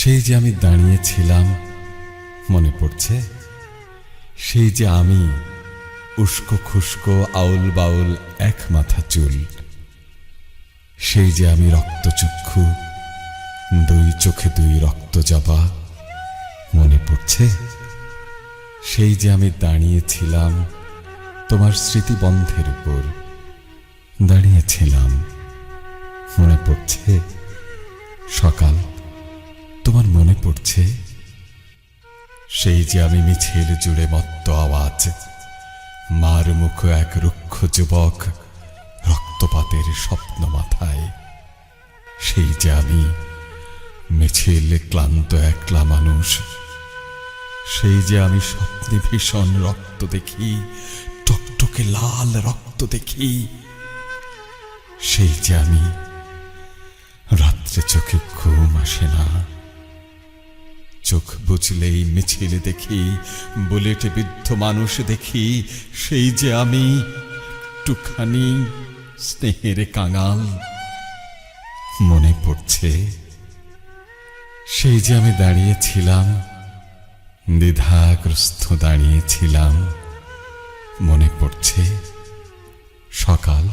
সেই যে আমি দাঁড়িয়েছিলাম, মনে পড়ছে? সেই যে আমি, উস্কো খুস্কো আউল বাউল এক মাথা চুল। সেই যে আমি রক্তচক্ষু, দুই চোখে দুই রক্ত জবা, মনে পড়ছে? সেই যে আমি দাঁড়িয়েছিলাম তোমার স্মৃতিবন্ধের উপর, দাঁড়িয়েছিলাম, মনে পড়ছে? সকাল, তোমার মনে পড়ছে? সেই যে আমি মিছিল জুড়ে মত্ত আওয়াজ, মার মুখ এক রুক্ষ যুবক, রক্তপাতের স্বপ্ন মাথায়। সেই যে আমি মিছিল ক্লান্ত একলা মানুষ। সেই যে আমি স্বপ্নে ভীষণ রক্ত দেখি, টকটকে লাল রক্ত দেখি। সেই যে আমি, রাত্রে চোখে ঘুম আসে না, চোখ বুঝলেই মিছিল দেখি, বুলেটে বিদ্ধ মানুষ দেখি। সেই যে আমি, একটুখানি স্নেহের কাঙাল, মনে পড়ছে? সেই যে আমি দাঁড়িয়েছিলাম, দ্বিধাগ্রস্ত দাঁড়িয়েছিলাম, মনে পড়ছে? সকাল,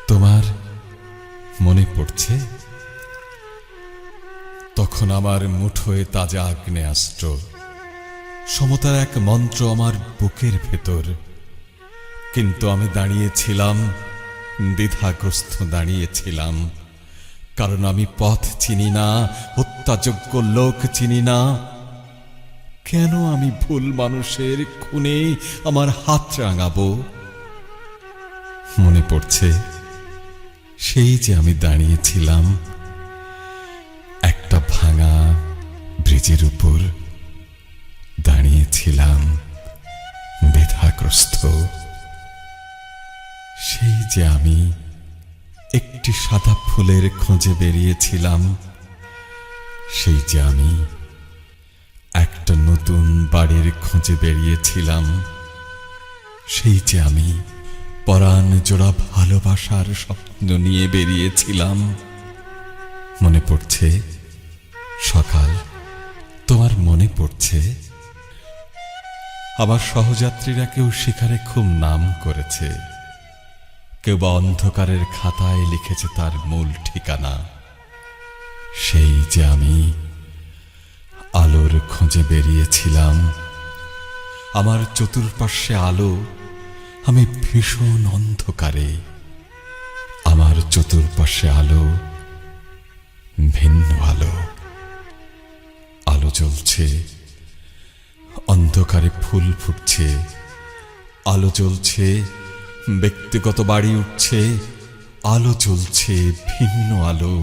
তোমার মনে পড়ছে? তখন আমার মুঠোয় তাজা আগ্নেয়াস্ত্র, সমতার এক মন্ত্র আমার বুকের ভেতর। কিন্তু আমি দাঁড়িয়েছিলাম, দ্বিধাগ্রস্ত দাঁড়িয়েছিলাম, কারণ আমি পথ চিনি না, হত্যাযোগ্য লোক চিনি না। কেন আমি ভুল মানুষের খুনে আমার হাত রাঙাবো? মনে পড়ছে? সেই যে আমি দাঁড়িয়েছিলাম একটা ভাঙা ব্রিজের উপর, দাঁড়িয়েছিলাম দ্বিধাগ্রস্ত। সেই যে আমি একটি সাদা ফুলের খোঁজে বেরিয়েছিলাম। সেই যে আমি একটা নতুন বাড়ির খোঁজে বেরিয়েছিলাম। সেই যে আমি পরাণ জোড়া ভালোবাসার স্বপ্ন নিয়ে বেরিয়েছিলাম। মনে পড়ছে? সকাল, তোমার মনে পড়ছে? আমার সহযাত্রীরা কেউ শিকারে খুব নাম করেছে, কেউ বা অন্ধকারের খাতায় লিখেছে তার মূল ঠিকানা। সেই যে আমি আলোর খোঁজে বেরিয়েছিলাম। আমার চতুর্পার্শ্বে আলো, আমি ভীষণ অন্ধকারে। আমার চতুর্পার্শ্বে আলো, ভিন্ন আলো। আলো জ্বলছে, অন্ধকারে ফুল ফুটছে। আলো জ্বলছে, ব্যক্তিগত বাড়ি উঠছে। আলো জ্বলছে, ভিন্ন আলো।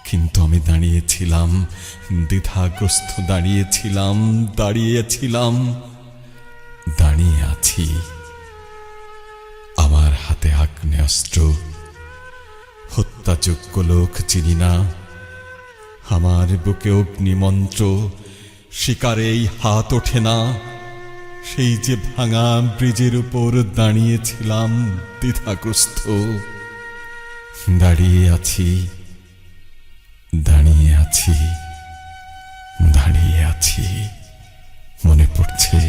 কিন্তু আমি দাঁড়িয়েছিলাম, দ্বিধাগ্রস্ত দাঁড়িয়েছিলাম, দাঁড়িয়েছিলাম, দাঁড়িয়ে আছি। আমার হাতে আগ্নেয়াস্ত্র, হত্যাযোগ্য লোক চিনি না। আমার বুকে অগ্নিমন্ত্র, শিকারেই হাত ওঠে না। সেই যে ভাঙা ব্রিজের উপর দাঁড়িয়েছিলাম দ্বিধাগ্রস্ত, দাঁড়িয়ে আছি, দাঁড়িয়ে আছি, দাঁড়িয়ে আছি। মনে পড়ছে?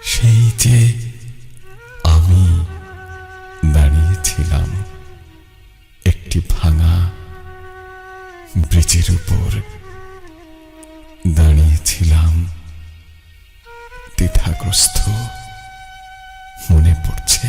সেই যে আমি দাঁড়িয়েছিলাম একটি ভাঙা ব্রিজের উপর, দাঁড়িয়েছিলাম দ্বিধাগ্রস্ত। মনে পড়ছে?